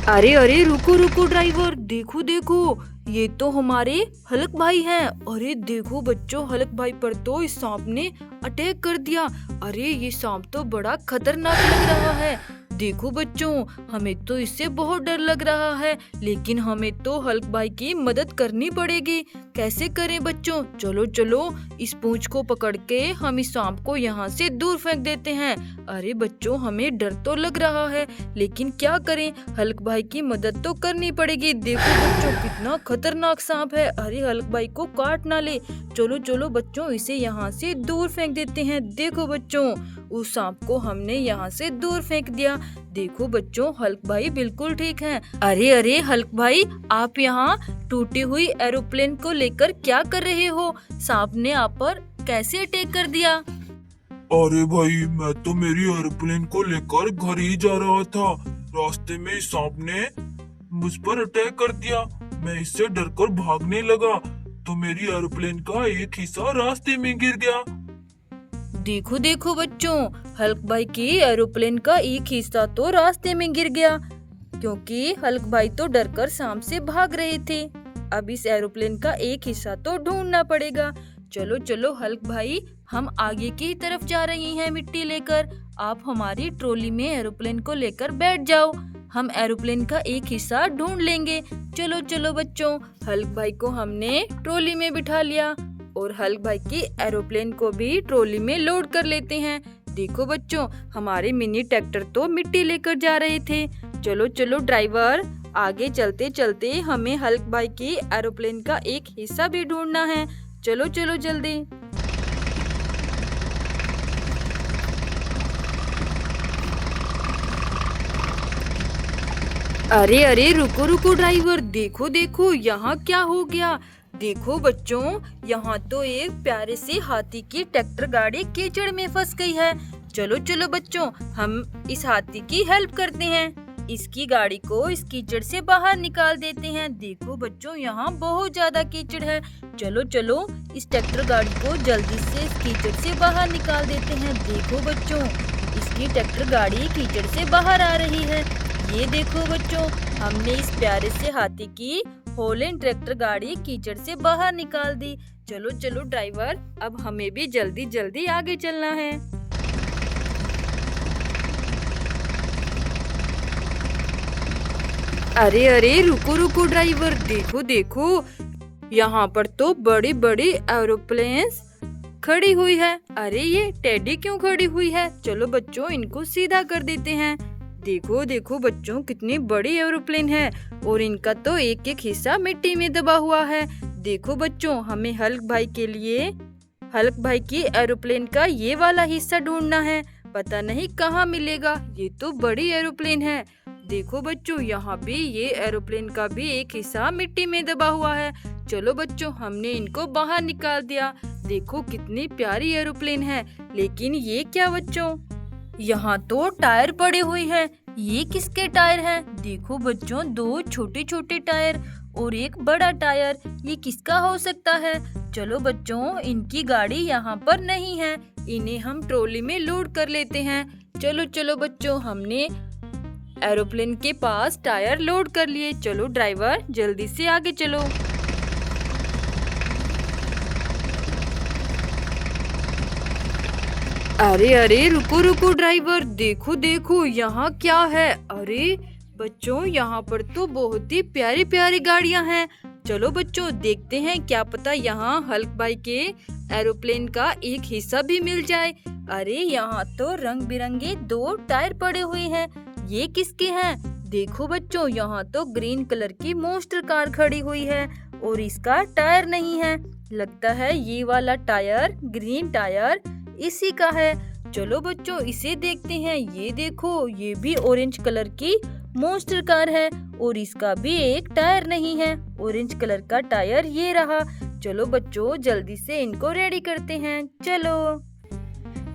अरे अरे रुको रुको ड्राइवर, देखो देखो, ये तो हमारे हल्क भाई हैं। अरे देखो बच्चों, हल्क भाई पर तो इस सांप ने अटैक कर दिया। अरे ये सांप तो बड़ा खतरनाक लग रहा है। देखो बच्चों, हमें तो इससे बहुत डर लग रहा है, लेकिन हमें तो हल्क भाई की मदद करनी पड़ेगी। कैसे करें बच्चों? चलो चलो, इस पूंछ को पकड़ के हम इस सांप को यहाँ से दूर फेंक देते हैं। अरे बच्चों, हमें डर तो लग रहा है, लेकिन क्या करें, हल्क भाई की मदद तो करनी पड़ेगी। देखो बच्चों, कितना खतरनाक सांप है। अरे हल्क भाई को काट ना ले। चलो चलो बच्चों, इसे यहाँ से दूर फेंक देते हैं। देखो बच्चों, उस सांप को हमने यहाँ से दूर फेंक दिया। देखो बच्चों, हल्क भाई बिल्कुल ठीक हैं। अरे अरे हल्क भाई, आप यहाँ टूटी हुई एरोप्लेन को लेकर क्या कर रहे हो? सांप ने आप पर कैसे अटैक कर दिया? अरे भाई, मैं तो मेरी एरोप्लेन को लेकर घर ही जा रहा था। रास्ते में इस सांप ने मुझ पर अटैक कर दिया। मैं इससे डरकर भागने लगा तो मेरी एरोप्लेन का एक हिस्सा रास्ते में गिर गया। देखो देखो बच्चों, हल्क भाई की एरोप्लेन का एक हिस्सा तो रास्ते में गिर गया, क्योंकि हल्क भाई तो डरकर सांप से भाग रहे थे। अब इस एरोप्लेन का एक हिस्सा तो ढूंढना पड़ेगा। चलो चलो हल्क भाई, हम आगे की तरफ जा रही हैं मिट्टी लेकर। आप हमारी ट्रॉली में एरोप्लेन को लेकर बैठ जाओ, हम एरोप्लेन का एक हिस्सा ढूंढ लेंगे। चलो चलो बच्चों, हल्क भाई को हमने ट्रॉली में बिठा लिया और हल्क भाई की एरोप्लेन को भी ट्रॉली में लोड कर लेते हैं। देखो बच्चों, हमारे मिनी ट्रैक्टर तो मिट्टी लेकर जा रहे थे। चलो चलो ड्राइवर, आगे चलते चलते हमें हल्क भाई की एरोप्लेन का एक हिस्सा भी ढूंढना है। चलो चलो जल्दी। अरे अरे रुको रुको ड्राइवर, देखो देखो, यहाँ क्या हो गया? देखो बच्चों, यहाँ तो एक प्यारे से हाथी की ट्रैक्टर गाड़ी कीचड़ में फंस गई है। चलो चलो बच्चों, हम इस हाथी की हेल्प करते हैं। इसकी गाड़ी को इस कीचड़ से बाहर निकाल देते हैं। देखो बच्चों, यहाँ बहुत ज्यादा कीचड़ है। चलो चलो, इस ट्रैक्टर गाड़ी को जल्दी से इस कीचड़ से बाहर निकाल देते हैं। देखो बच्चों, इसकी ट्रैक्टर गाड़ी कीचड़ से बाहर आ रही है। ये देखो बच्चों, हमने इस प्यारे से हाथी की हॉलैंड ट्रैक्टर गाड़ी कीचड़ से बाहर निकाल दी। चलो चलो ड्राइवर, अब हमें भी जल्दी जल्दी आगे चलना है। अरे अरे रुको रुको ड्राइवर, देखो देखो, यहाँ पर तो बड़ी बड़ी एरोप्लेन्स खड़ी हुई है। अरे ये टेडी क्यों खड़ी हुई है? चलो बच्चों, इनको सीधा कर देते हैं। देखो देखो बच्चों, कितनी बड़ी एरोप्लेन है और इनका तो एक एक हिस्सा मिट्टी में दबा हुआ है। देखो बच्चों, हमें हल्क भाई के लिए हल्क भाई की एरोप्लेन का ये वाला हिस्सा ढूंढना है। पता नहीं कहाँ मिलेगा, ये तो बड़ी एरोप्लेन है। देखो बच्चों, यहाँ भी ये एरोप्लेन का भी एक हिस्सा मिट्टी में दबा हुआ है। चलो बच्चों, हमने इनको बाहर निकाल दिया। देखो कितनी प्यारी एरोप्लेन है, लेकिन ये क्या बच्चों, यहाँ तो टायर पड़े हुए हैं। ये किसके टायर हैं? देखो बच्चों, दो छोटे छोटे टायर और एक बड़ा टायर। ये किसका हो सकता है? चलो बच्चों, इनकी गाड़ी यहाँ पर नहीं है, इन्हें हम ट्रॉली में लोड कर लेते हैं। चलो चलो बच्चों, हमने एरोप्लेन के पास टायर लोड कर लिए। चलो ड्राइवर, जल्दी से आगे चलो। अरे अरे रुको रुको ड्राइवर, देखो देखो, यहाँ क्या है? अरे बच्चों, यहाँ पर तो बहुत ही प्यारी प्यारी गाड़ियाँ हैं। चलो बच्चों, देखते हैं, क्या पता यहाँ हल्क भाई के एरोप्लेन का एक हिस्सा भी मिल जाए। अरे यहाँ तो रंग बिरंगे दो टायर पड़े हुए हैं। ये किसके हैं? देखो बच्चों, यहाँ तो ग्रीन कलर की मोस्टर कार खड़ी हुई है और इसका टायर नहीं है। लगता है ये वाला टायर, ग्रीन टायर, इसी का है। चलो बच्चों, इसे देखते हैं। ये देखो, ये भी ऑरेंज कलर की मोस्टर कार है और इसका भी एक टायर नहीं है। ऑरेंज कलर का टायर ये रहा। चलो बच्चों, जल्दी से इनको रेडी करते हैं। चलो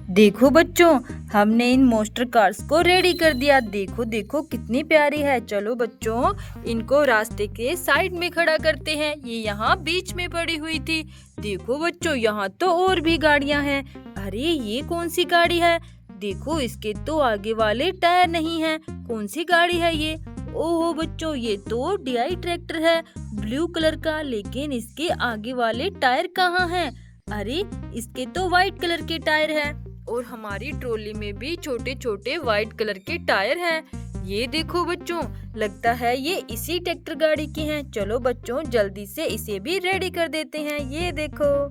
देखो बच्चों, हमने इन मोस्टर कार्स को रेडी कर दिया। देखो देखो, कितनी प्यारी है। चलो बच्चों, इनको रास्ते के साइड में खड़ा करते हैं। ये यहाँ बीच में पड़ी हुई थी। देखो बच्चों, यहाँ तो और भी गाड़ियाँ हैं। अरे ये कौन सी गाड़ी है? देखो, इसके तो आगे वाले टायर नहीं हैं। कौन सी गाड़ी है ये? ओहो बच्चों, ये तो DI ट्रैक्टर है ब्लू कलर का, लेकिन इसके आगे वाले टायर कहाँ हैं? अरे इसके तो व्हाइट कलर के टायर हैं और हमारी ट्रॉली में भी छोटे छोटे व्हाइट कलर के टायर हैं। ये देखो बच्चों, लगता है ये इसी ट्रैक्टर गाड़ी की हैं। चलो बच्चों जल्दी से इसे भी रेडी कर देते हैं। ये देखो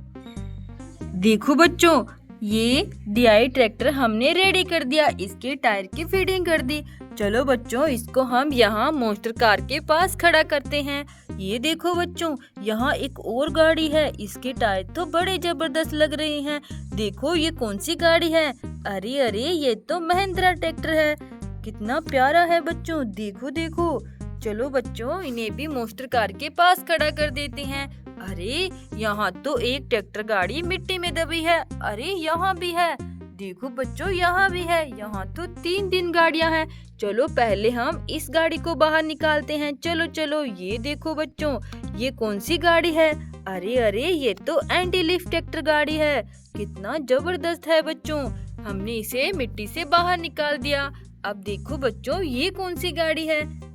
बच्चों, ये DI ट्रैक्टर हमने रेडी कर दिया, इसके टायर की फिटिंग कर दी। चलो बच्चों इसको हम यहाँ मॉन्स्टर कार के पास खड़ा करते हैं। ये देखो बच्चों, यहाँ एक और गाड़ी है, इसके टायर तो बड़े जबरदस्त लग रहे हैं। देखो ये कौन सी गाड़ी है? अरे ये तो महिंद्रा ट्रैक्टर है, कितना प्यारा है बच्चों। देखो। चलो बच्चों इन्हें भी मॉन्स्टर कार के पास खड़ा कर देते हैं। अरे यहाँ तो एक ट्रैक्टर गाड़ी मिट्टी में दबी है। अरे यहाँ भी है, देखो बच्चों यहाँ भी है। यहाँ तो 3 गाड़ियाँ हैं। चलो पहले हम इस गाड़ी को बाहर निकालते हैं। चलो। ये देखो बच्चों, ये कौन सी गाड़ी है? अरे ये तो एंटी लिफ्ट ट्रैक्टर गाड़ी है, कितना जबरदस्त है बच्चों। हमने इसे मिट्टी से बाहर निकाल दिया। अब देखो बच्चों, ये कौन सी गाड़ी है?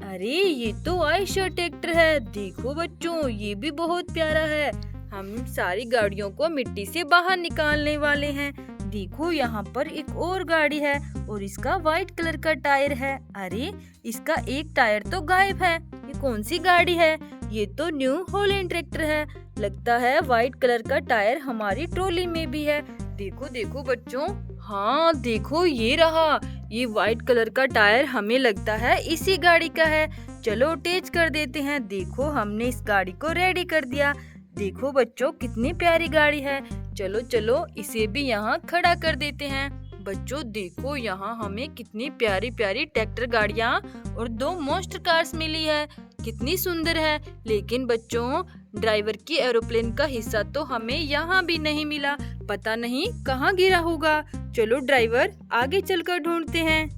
अरे ये तो आयशर ट्रैक्टर है। देखो बच्चों, ये भी बहुत प्यारा है। हम सारी गाड़ियों को मिट्टी से बाहर निकालने वाले हैं। देखो यहाँ पर एक और गाड़ी है और इसका व्हाइट कलर का टायर है। अरे इसका एक टायर तो गायब है। ये कौन सी गाड़ी है? ये तो न्यू हॉलैंड ट्रैक्टर है। लगता है व्हाइट कलर का टायर हमारी ट्रॉली में भी है। देखो बच्चों, हाँ देखो ये रहा, ये व्हाइट कलर का टायर हमें लगता है इसी गाड़ी का है। चलो अटैच कर देते हैं। देखो हमने इस गाड़ी को रेडी कर दिया। देखो बच्चों कितनी प्यारी गाड़ी है। चलो इसे भी यहाँ खड़ा कर देते हैं। बच्चों देखो यहाँ हमें कितनी प्यारी ट्रैक्टर गाड़ियाँ और 2 मॉन्स्टर कार्स मिली है, कितनी सुंदर है। लेकिन बच्चों ड्राइवर की एरोप्लेन का हिस्सा तो हमें यहाँ भी नहीं मिला, पता नहीं कहाँ गिरा होगा। चलो ड्राइवर आगे चलकर ढूंढते हैं।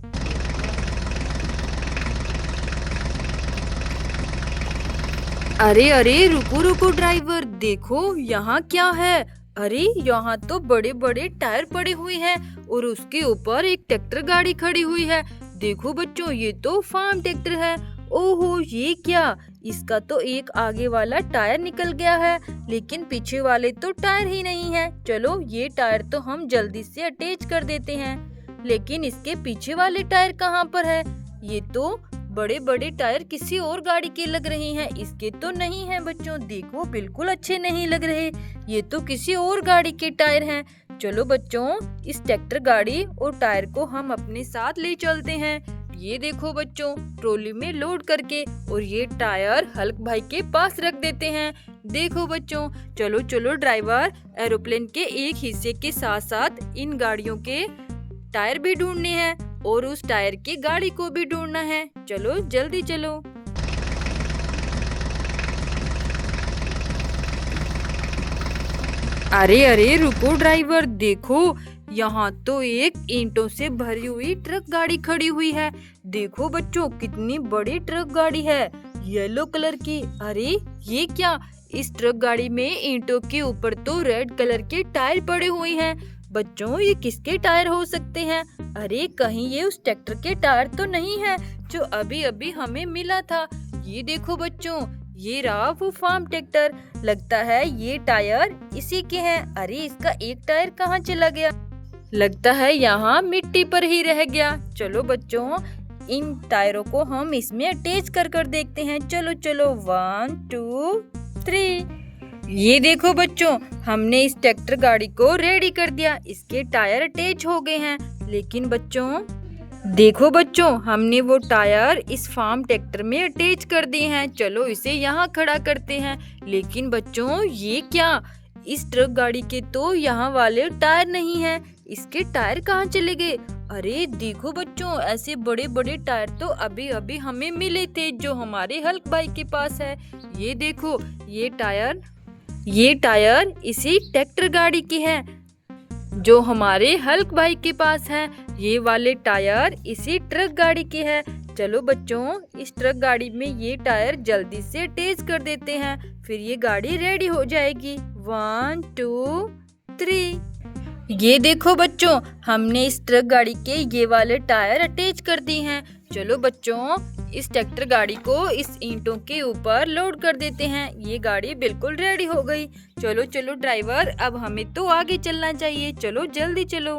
अरे रुको ड्राइवर, देखो यहाँ क्या है? अरे यहाँ तो बड़े बड़े टायर पड़े हुए हैं और उसके ऊपर एक ट्रैक्टर गाड़ी खड़ी हुई है। देखो बच्चों, ये तो फार्म ट्रैक्टर है। ओहो ये क्या, इसका तो एक आगे वाला टायर निकल गया है, लेकिन पीछे वाले तो टायर ही नहीं है। चलो ये टायर तो हम जल्दी से अटैच कर देते हैं, लेकिन इसके पीछे वाले टायर कहाँ पर है? ये तो बड़े बड़े टायर किसी और गाड़ी के लग रहे हैं, इसके तो नहीं है बच्चों। देखो बिल्कुल अच्छे नहीं लग रहे, ये तो किसी और गाड़ी के टायर हैं। चलो बच्चों इस ट्रैक्टर गाड़ी और टायर को हम अपने साथ ले चलते हैं। ये देखो बच्चों, ट्रॉली में लोड करके और ये टायर हल्क भाई के पास रख देते हैं। देखो बच्चों, चलो ड्राइवर, एरोप्लेन के एक हिस्से के साथ साथ इन गाड़ियों के टायर भी ढूंढने हैं और उस टायर की गाड़ी को भी ढूंढना है। चलो जल्दी चलो। अरे रुको ड्राइवर, देखो यहाँ तो एक ईंटों से भरी हुई ट्रक गाड़ी खड़ी हुई है। देखो बच्चों कितनी बड़ी ट्रक गाड़ी है, येलो कलर की। अरे ये क्या, इस ट्रक गाड़ी में ईंटों के ऊपर तो रेड कलर के टायर पड़े हुए हैं। बच्चों ये किसके टायर हो सकते हैं? अरे कहीं ये उस ट्रैक्टर के टायर तो नहीं है जो अभी अभी हमें मिला था। ये देखो बच्चों, ये रहा वो फार्म ट्रैक्टर, लगता है ये टायर इसी के हैं। अरे इसका एक टायर कहाँ चला गया? लगता है यहाँ मिट्टी पर ही रह गया। चलो बच्चों इन टायरों को हम इसमें अटैच कर देखते हैं। चलो 1 2 3। ये देखो बच्चों, हमने इस ट्रैक्टर गाड़ी को रेडी कर दिया, इसके टायर अटैच हो गए हैं। लेकिन बच्चों देखो बच्चों, हमने वो टायर इस फार्म ट्रैक्टर में अटैच कर दिए हैं। चलो इसे यहाँ खड़ा करते हैं। लेकिन बच्चों ये क्या, इस ट्रक गाड़ी के तो यहाँ वाले टायर नहीं हैं, इसके टायर कहाँ चले गए? अरे देखो बच्चों, ऐसे बड़े बड़े टायर तो अभी अभी हमें मिले थे जो हमारे हल्क भाई के पास है। ये देखो ये टायर इसी ट्रैक्टर गाड़ी के हैं जो हमारे हल्क भाई के पास है। ये वाले टायर इसी ट्रक गाड़ी के हैं। चलो बच्चों इस ट्रक गाड़ी में ये टायर जल्दी से अटैच कर देते हैं, फिर ये गाड़ी रेडी हो जाएगी। 1 2 3। ये देखो बच्चों, हमने इस ट्रक गाड़ी के ये वाले टायर अटैच कर दिए हैं। चलो बच्चों, इस ट्रैक्टर गाड़ी को इस ईंटों के ऊपर लोड कर देते हैं। ये गाड़ी बिल्कुल रेडी हो गई। चलो चलो ड्राइवर, अब हमें तो आगे चलना चाहिए। चलो जल्दी चलो।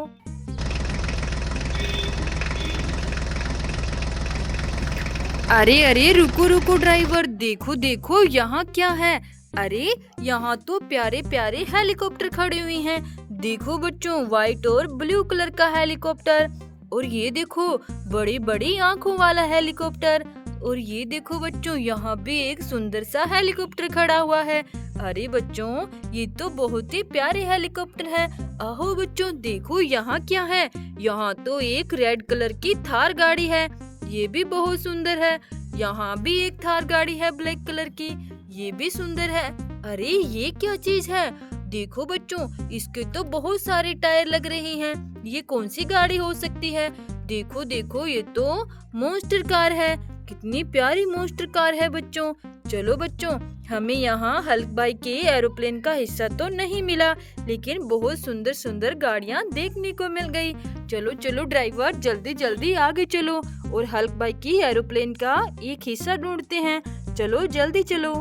अरे अरे रुको रुको ड्राइवर, देखो देखो यहाँ क्या है। अरे यहाँ तो प्यारे प्यारे हेलीकॉप्टर खड़े हुए हैं। देखो बच्चों, व्हाइट और ब्लू कलर का हेलीकॉप्टर। और ये देखो, बड़ी बड़ी आंखों वाला हेलीकॉप्टर। और ये देखो बच्चों, यहाँ भी एक सुंदर सा हेलीकॉप्टर खड़ा हुआ है। अरे बच्चों, ये तो बहुत ही प्यारे हेलीकॉप्टर है। आओ बच्चों, देखो यहाँ क्या है। यहाँ तो एक रेड कलर की थार गाड़ी है, ये भी बहुत सुंदर है। यहाँ भी एक थार गाड़ी है ब्लैक कलर की, ये भी सुंदर है। अरे ये क्या चीज है? देखो बच्चों, इसके तो बहुत सारे टायर लग रहे हैं। ये कौन सी गाड़ी हो सकती है? देखो देखो, ये तो मॉन्स्टर कार है। कितनी प्यारी मॉन्स्टर कार है बच्चों। चलो बच्चों, हमें यहाँ हल्क भाई के एरोप्लेन का हिस्सा तो नहीं मिला, लेकिन बहुत सुंदर सुंदर गाड़ियाँ देखने को मिल गई। चलो चलो ड्राइवर, जल्दी जल्दी आगे चलो और हल्क भाई की एरोप्लेन का एक हिस्सा ढूंढते हैं। चलो जल्दी चलो।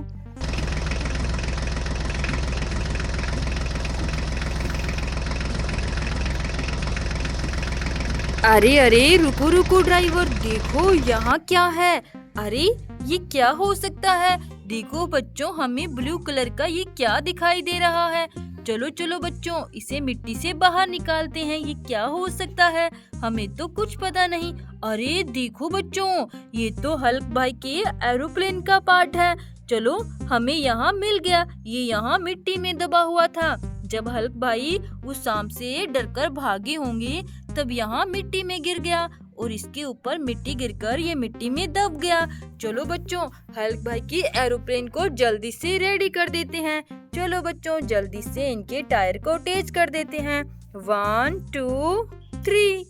अरे अरे रुको रुको ड्राइवर, देखो यहाँ क्या है। अरे ये क्या हो सकता है? देखो बच्चों, हमें ब्लू कलर का ये क्या दिखाई दे रहा है। चलो चलो बच्चों, इसे मिट्टी से बाहर निकालते हैं। ये क्या हो सकता है? हमें तो कुछ पता नहीं। अरे देखो बच्चों, ये तो हल्क भाई के एरोप्लेन का पार्ट है। चलो, हमें यहाँ मिल गया। ये यहाँ मिट्टी में दबा हुआ था। जब हल्क भाई उस सांप से डरकर भागे होंगे, तब यहाँ मिट्टी में गिर गया और इसके ऊपर मिट्टी गिरकर ये मिट्टी में दब गया। चलो बच्चों, हल्क भाई की एरोप्लेन को जल्दी से रेडी कर देते हैं। चलो बच्चों, जल्दी से इनके टायर को अटैच कर देते हैं। 1 2 3।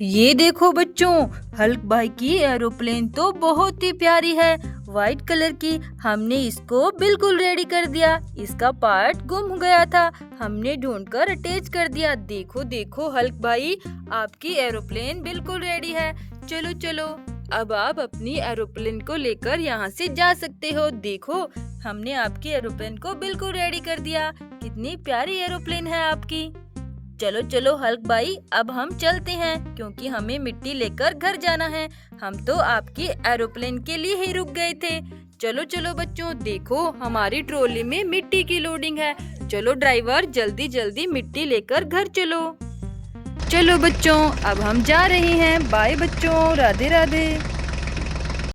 ये देखो बच्चों, हल्क भाई की एरोप्लेन तो बहुत ही प्यारी है, व्हाइट कलर की। हमने इसको बिल्कुल रेडी कर दिया। इसका पार्ट गुम हो गया था, हमने ढूंढकर अटैच कर दिया। देखो देखो हल्क भाई, आपकी एरोप्लेन बिल्कुल रेडी है। चलो चलो, अब आप अपनी एरोप्लेन को लेकर यहाँ से जा सकते हो। देखो, हमने आपकी एरोप्लेन को बिल्कुल रेडी कर दिया। कितनी प्यारी एरोप्लेन है आपकी। चलो चलो हल्क भाई, अब हम चलते हैं, क्योंकि हमें मिट्टी लेकर घर जाना है। हम तो आपकी एरोप्लेन के लिए ही रुक गए थे। चलो चलो बच्चों, देखो हमारी ट्रॉली में मिट्टी की लोडिंग है। चलो ड्राइवर, जल्दी जल्दी मिट्टी लेकर घर चलो। चलो बच्चों, अब हम जा रहे हैं। बाय बच्चों, राधे राधे।